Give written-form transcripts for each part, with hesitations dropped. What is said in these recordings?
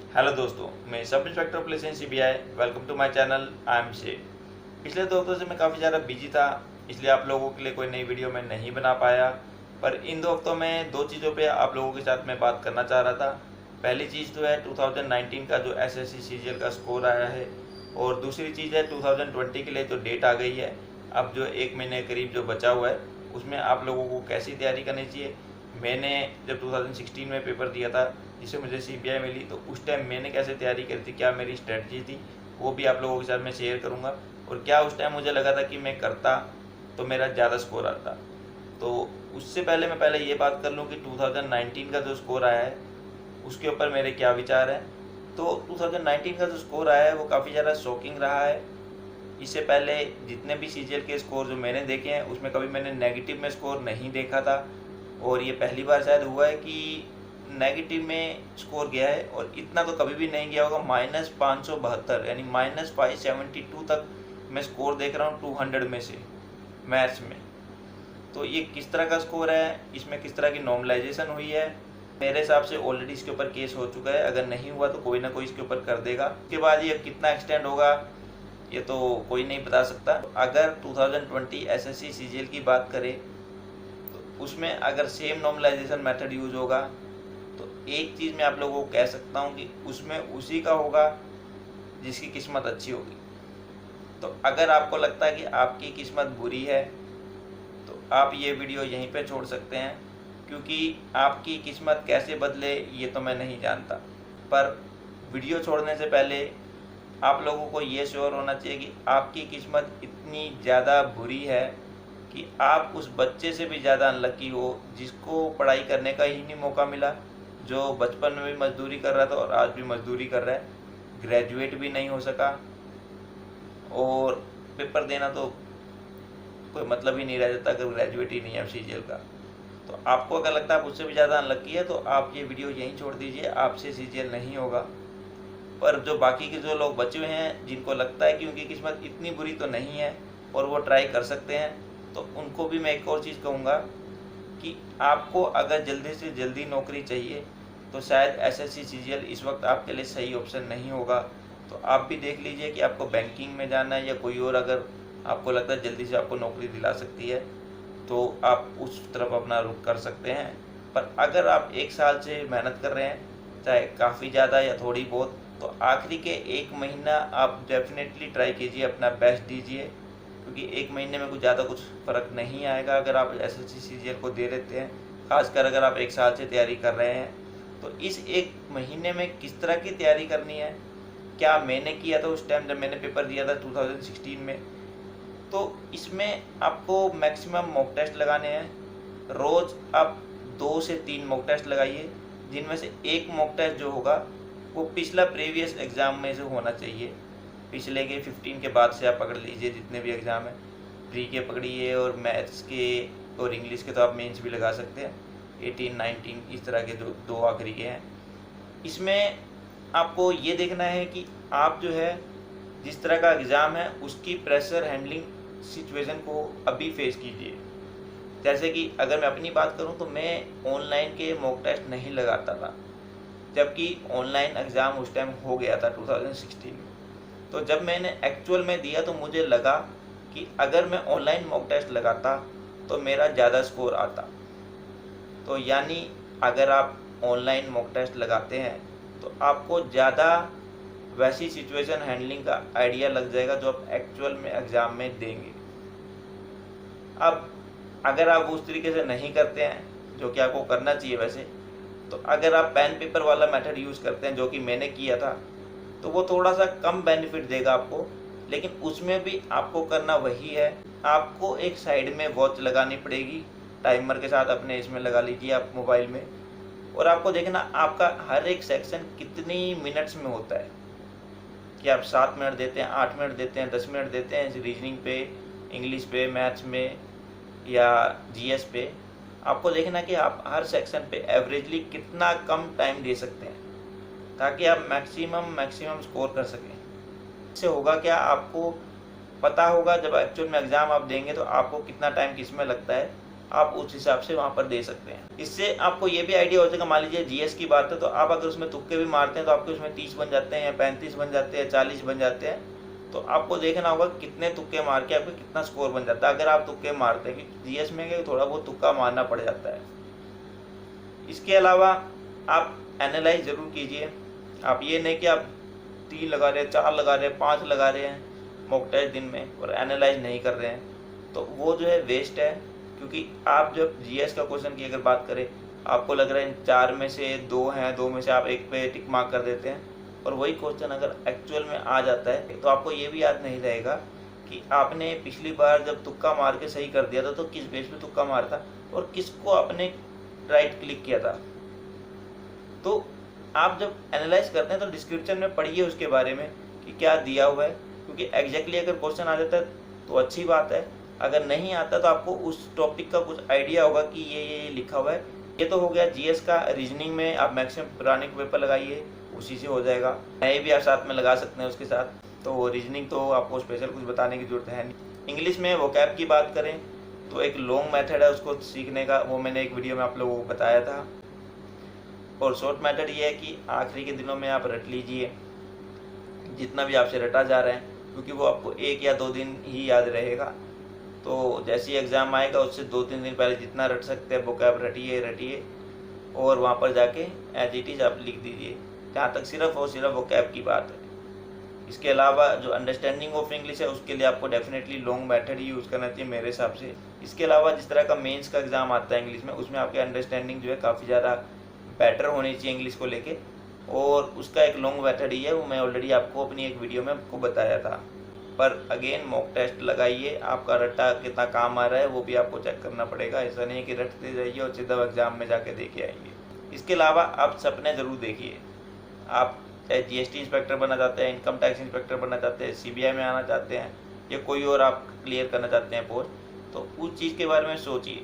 Hello दोस्तों, मैं sub inspector police in CBI. Welcome to my channel. I am Shaikh. पिछले 2 हफ्तों से मैं काफ़ी ज़्यादा बिजी था, इसलिए आप लोगों के लिए कोई नई वीडियो मैं नहीं बना पाया। पर इन 2 हफ्तों में 2 चीज़ों पे आप लोगों के साथ मैं बात करना चाह रहा था। पहली चीज़ तो है 2019 का जो एसएससी सीजीएल का स्कोर आया है, और दूसरी चीज़ है 2020 के लिए जो डेट आ गई है। अब जो 1 महीने करीब जो बचा हुआ है, उसमें आप लोगों को कैसी तैयारी करनी चाहिए। मैंने जब 2016 में पेपर दिया था, जिससे मुझे सीबीआई मिली, तो उस टाइम मैंने कैसे तैयारी करी थी, क्या मेरी स्ट्रेटजी थी, वो भी आप लोगों के साथ मैं शेयर करूंगा। और क्या उस टाइम मुझे लगा था कि मैं करता तो मेरा ज़्यादा स्कोर आता। तो उससे पहले मैं ये बात कर लूँ कि 2019 का जो स्कोर आया है उसके ऊपर मेरे क्या विचार हैं। तो 2019 का जो स्कोर आया है वो काफ़ी ज़्यादा शॉकिंग रहा है। इससे पहले जितने भी सीजीएल के स्कोर जो मैंने देखे हैं, उसमें कभी मैंने नेगेटिव में स्कोर नहीं देखा था, और ये पहली बार शायद हुआ है कि नेगेटिव में स्कोर गया है। और इतना तो कभी भी नहीं गया होगा। -572 यानी -572 तक मैं स्कोर देख रहा हूँ 200 में से मैथ्स में। तो ये किस तरह का स्कोर है, इसमें किस तरह की नॉर्मलाइजेशन हुई है। मेरे हिसाब से ऑलरेडी इसके ऊपर केस हो चुका है, अगर नहीं हुआ तो कोई ना कोई इसके ऊपर कर देगा। उसके बाद ये कितना एक्सटेंड होगा ये तो कोई नहीं बता सकता। अगर 2020 एसएससी सीजीएल की बात करें तो उसमें अगर सेम नॉर्मलाइजेशन मेथड यूज होगा तो एक चीज़ मैं आप लोगों को कह सकता हूँ कि उसमें उसी का होगा जिसकी किस्मत अच्छी होगी। तो अगर आपको लगता है कि आपकी किस्मत बुरी है तो आप ये वीडियो यहीं पे छोड़ सकते हैं, क्योंकि आपकी किस्मत कैसे बदले ये तो मैं नहीं जानता। पर वीडियो छोड़ने से पहले आप लोगों को ये श्योर होना चाहिए कि आपकी किस्मत इतनी ज़्यादा बुरी है कि आप उस बच्चे से भी ज़्यादा अनलकी हो जिसको पढ़ाई करने का ही नहीं मौका मिला, जो बचपन में भी मजदूरी कर रहा था और आज भी मजदूरी कर रहा है, ग्रेजुएट भी नहीं हो सका, और पेपर देना तो कोई मतलब ही नहीं रह जाता अगर ग्रेजुएट ही नहीं है सीजीएल का। तो आपको अगर लगता है आप उससे भी ज़्यादा अनलकी है तो आप ये वीडियो यहीं छोड़ दीजिए, आपसे सीजीएल नहीं होगा। पर जो बाकी के जो लोग बचे हुए हैं, जिनको लगता है कि उनकी किस्मत इतनी बुरी तो नहीं है और वो ट्राई कर सकते हैं, तो उनको भी मैं एक और चीज़ कहूँगा कि आपको अगर जल्दी से जल्दी नौकरी चाहिए तो शायद एसएससी सीजीएल इस वक्त आपके लिए सही ऑप्शन नहीं होगा। तो आप भी देख लीजिए कि आपको बैंकिंग में जाना है या कोई और, अगर आपको लगता है जल्दी से आपको नौकरी दिला सकती है तो आप उस तरफ अपना रुख कर सकते हैं। पर अगर आप 1 साल से मेहनत कर रहे हैं, चाहे काफ़ी ज़्यादा या थोड़ी बहुत, तो आखिरी के 1 महीना आप डेफिनेटली ट्राई कीजिए, अपना बेस्ट दीजिए, क्योंकि 1 महीने में कुछ फ़र्क नहीं आएगा अगर आप एसएससी सीजीएल को दे देते हैं। खासकर अगर आप 1 साल से तैयारी कर रहे हैं तो इस 1 महीने में किस तरह की तैयारी करनी है, क्या मैंने किया था उस टाइम जब मैंने पेपर दिया था 2016 में। तो इसमें आपको मैक्सिमम मॉक टेस्ट लगाने हैं। रोज़ आप 2 से 3 मॉक टेस्ट लगाइए, जिनमें से एक मॉक टेस्ट जो होगा वो पिछला प्रीवियस एग्ज़ाम में से होना चाहिए। पिछले के 15 के बाद से आप पकड़ लीजिए, जितने भी एग्ज़ाम हैं प्री के पकड़िए, और मैथ्स के और इंग्लिश के तो आप मेंस भी लगा सकते हैं। 18, 19 इस तरह के जो 2 आखिरी के हैं। इसमें आपको ये देखना है कि आप जो है जिस तरह का एग्ज़ाम है उसकी प्रेशर हैंडलिंग सिचुएशन को अभी फेस कीजिए। जैसे कि अगर मैं अपनी बात करूं तो मैं ऑनलाइन के मॉक टेस्ट नहीं लगाता था, जबकि ऑनलाइन एग्ज़ाम उस टाइम हो गया था 2016 में। तो जब मैंने एक्चुअल में दिया तो मुझे लगा कि अगर मैं ऑनलाइन मॉक टेस्ट लगाता तो मेरा ज़्यादा स्कोर आता। तो यानी अगर आप ऑनलाइन मॉक टेस्ट लगाते हैं तो आपको ज़्यादा वैसी सिचुएशन हैंडलिंग का आइडिया लग जाएगा जो आप एक्चुअल में एग्ज़ाम में देंगे। अब अगर आप उस तरीके से नहीं करते हैं, जो कि आपको करना चाहिए वैसे, तो अगर आप पेन पेपर वाला मेथड यूज़ करते हैं, जो कि मैंने किया था, तो वो थोड़ा सा कम बेनिफिट देगा आपको। लेकिन उसमें भी आपको करना वही है, आपको एक साइड में वॉच लगानी पड़ेगी, टाइमर के साथ अपने इसमें लगा लीजिए आप मोबाइल में, और आपको देखना आपका हर एक सेक्शन कितनी मिनट्स में होता है, कि आप 7 मिनट देते हैं, 8 मिनट देते हैं, 10 मिनट देते हैं रीजनिंग पे, इंग्लिश पे, मैथ्स में या जीएस पे। आपको देखना कि आप हर सेक्शन पे एवरेजली कितना कम टाइम दे सकते हैं, ताकि आप मैक्सिमम स्कोर कर सकें। इससे होगा क्या, आपको पता होगा जब एक्चुअल में एग्ज़ाम आप देंगे तो आपको कितना टाइम किस में लगता है, आप उस हिसाब से वहाँ पर दे सकते हैं। इससे आपको ये भी आइडिया हो जाएगा, मान लीजिए जीएस की बात है तो आप अगर उसमें तुक्के भी मारते हैं तो आपके उसमें 30 बन जाते हैं या 35 बन जाते हैं, 40 बन जाते हैं। तो आपको देखना होगा कितने तुक्के मार के आपको कितना स्कोर बन जाता है अगर आप तुक्के मारते हैं, क्योंकि जीएस में थोड़ा बहुत तुक्का मारना पड़ जाता है। इसके अलावा आप एनालाइज ज़रूर कीजिए। आप ये नहीं कि आप 3 लगा रहे हैं, 4 लगा रहे हैं, 5 लगा रहे हैं मॉक टेस्ट दिन में और एनालाइज नहीं कर रहे हैं, तो वो जो है वेस्ट है। क्योंकि आप जब जीएस का क्वेश्चन की अगर बात करें, आपको लग रहा है इन 4 में से 2 हैं, 2 में से आप 1 पे टिक मार्क कर देते हैं, और वही क्वेश्चन अगर एक्चुअल में आ जाता है तो आपको ये भी याद नहीं रहेगा कि आपने पिछली बार जब तुक्का मार के सही कर दिया था तो किस बेस पे तुक्का मारा था और किसको आपने राइट क्लिक किया था। तो आप जब एनालाइज करते हैं तो डिस्क्रिप्शन में पढ़िए उसके बारे में कि क्या दिया हुआ है, क्योंकि एग्जैक्टली अगर क्वेश्चन आ जाता है तो अच्छी बात है, अगर नहीं आता तो आपको उस टॉपिक का कुछ आइडिया होगा कि ये लिखा हुआ है। ये तो हो गया जीएस का। रीजनिंग में आप मैक्सिमम पुराने पेपर लगाइए, उसी से हो जाएगा। नए भी आप साथ में लगा सकते हैं उसके साथ, तो रीजनिंग तो आपको स्पेशल कुछ बताने की जरूरत है नहीं। इंग्लिश में वोकैब की बात करें तो एक लॉन्ग मेथड है उसको सीखने का, वो मैंने एक वीडियो में आप लोगों को बताया था। और शॉर्ट मेथड ये है कि आखिरी के दिनों में आप रट लीजिए जितना भी आपसे रटा जा रहा है, क्योंकि वो आपको 1 या 2 दिन ही याद रहेगा। तो जैसे ही एग्ज़ाम आएगा उससे 2-3 दिन पहले जितना रट सकते हैं वोकैब रटिए और वहाँ पर जाके एज इट इज़ आप लिख दीजिए, जहाँ तक सिर्फ और सिर्फ वोकैब की बात है। इसके अलावा जो अंडरस्टैंडिंग ऑफ इंग्लिश है उसके लिए आपको डेफिनेटली लॉन्ग मेथड ही यूज़ करना चाहिए मेरे हिसाब से। इसके अलावा जिस तरह का मेंस का एग्ज़ाम आता है इंग्लिश में, उसमें आपकी अंडरस्टैंडिंग जो है काफ़ी ज़्यादा बेटर होनी चाहिए इंग्लिश को लेके, और उसका एक लॉन्ग मेथड ही है, वो मैं ऑलरेडी आपको अपनी एक वीडियो में आपको बताया था। पर अगेन मॉक टेस्ट लगाइए, आपका रट्टा कितना काम आ रहा है वो भी आपको चेक करना पड़ेगा। ऐसा नहीं है कि रटते जाइए और सीधा एग्ज़ाम में जाके दे के आएंगे। इसके अलावा आप सपने ज़रूर देखिए। आप चाहे जीएसटी इंस्पेक्टर बनना चाहते हैं, इनकम टैक्स इंस्पेक्टर बनना चाहते हैं, सीबीआई में आना चाहते हैं, या कोई और आप क्लियर करना चाहते हैं पोस्ट, तो उस चीज़ के बारे में सोचिए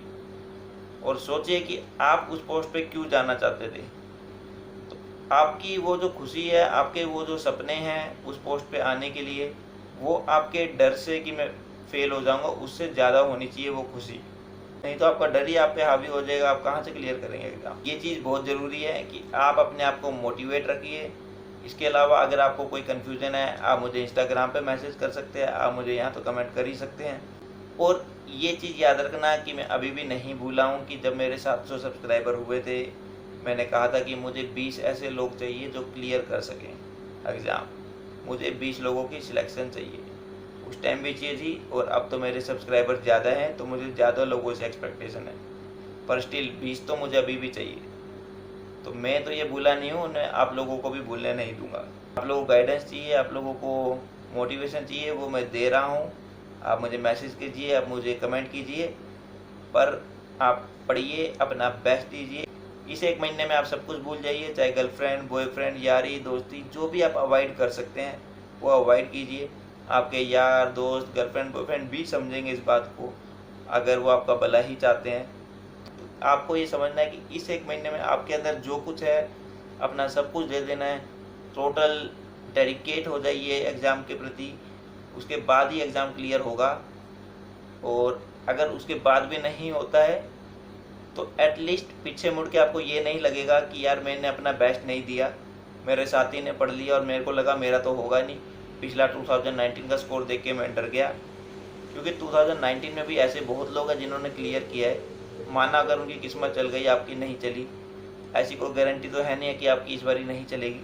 और सोचिए कि आप उस पोस्ट पे क्यों जाना चाहते थे। तो आपकी वो जो खुशी है, आपके वो जो सपने हैं उस पोस्ट पे आने के लिए, वो आपके डर से कि मैं फेल हो जाऊंगा उससे ज़्यादा होनी चाहिए वो खुशी। नहीं तो आपका डर ही आप पे हावी हो जाएगा, आप कहाँ से क्लियर करेंगे एग्ज़ाम। ये चीज़ बहुत ज़रूरी है कि आप अपने आप को मोटिवेट रखिए। इसके अलावा अगर आपको कोई कन्फ्यूज़न है, आप मुझे इंस्टाग्राम पे मैसेज कर सकते हैं, आप मुझे यहाँ तो कमेंट कर ही सकते हैं। और ये चीज़ याद रखना कि मैं अभी भी नहीं भूला हूँ कि जब मेरे 700 सब्सक्राइबर हुए थे, मैंने कहा था कि मुझे 20 ऐसे लोग चाहिए जो क्लियर कर सकें एग्ज़ाम। मुझे 20 लोगों की सिलेक्शन चाहिए, उस टाइम भी चाहिए थी, और अब तो मेरे सब्सक्राइबर ज़्यादा हैं तो मुझे ज़्यादा लोगों से एक्सपेक्टेशन है, पर स्टिल 20 तो मुझे अभी भी चाहिए। तो मैं तो ये भूला नहीं हूँ, मैं आप लोगों को भी भूलने नहीं दूंगा। आप लोगों को गाइडेंस चाहिए, आप लोगों को मोटिवेशन चाहिए, वो मैं दे रहा हूँ। आप मुझे मैसेज कीजिए, आप मुझे कमेंट कीजिए, पर आप पढ़िए, अपना बेस्ट दीजिए। इस 1 महीने में आप सब कुछ भूल जाइए, चाहे गर्लफ्रेंड, बॉयफ्रेंड, यारी दोस्ती, जो भी आप अवॉइड कर सकते हैं वो अवॉइड कीजिए। आपके यार दोस्त, गर्लफ्रेंड, बॉयफ्रेंड भी समझेंगे इस बात को, अगर वो आपका भला ही चाहते हैं। तो आपको ये समझना है कि इस 1 महीने में आपके अंदर जो कुछ है अपना सब कुछ दे देना है, टोटल डेडिकेट हो जाइए एग्ज़ाम के प्रति, उसके बाद ही एग्ज़ाम क्लियर होगा। और अगर उसके बाद भी नहीं होता है तो एटलीस्ट पीछे मुड़ के आपको ये नहीं लगेगा कि यार मैंने अपना बेस्ट नहीं दिया, मेरे साथी ने पढ़ लिया और मेरे को लगा मेरा तो होगा नहीं। पिछला 2019 का स्कोर देख के मैं डर गया, क्योंकि 2019 में भी ऐसे बहुत लोग हैं जिन्होंने क्लियर किया है। माना अगर उनकी किस्मत चल गई, आपकी नहीं चली, ऐसी कोई गारंटी तो है नहीं है कि आपकी इस बारी नहीं चलेगी।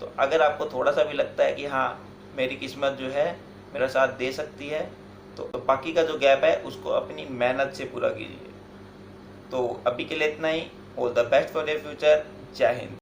तो अगर आपको थोड़ा सा भी लगता है कि हाँ मेरी किस्मत जो है मेरा साथ दे सकती है, तो बाकी का जो गैप है उसको अपनी मेहनत से पूरा कीजिए। तो अभी के लिए इतना ही। All the best for your future. Jai Hind.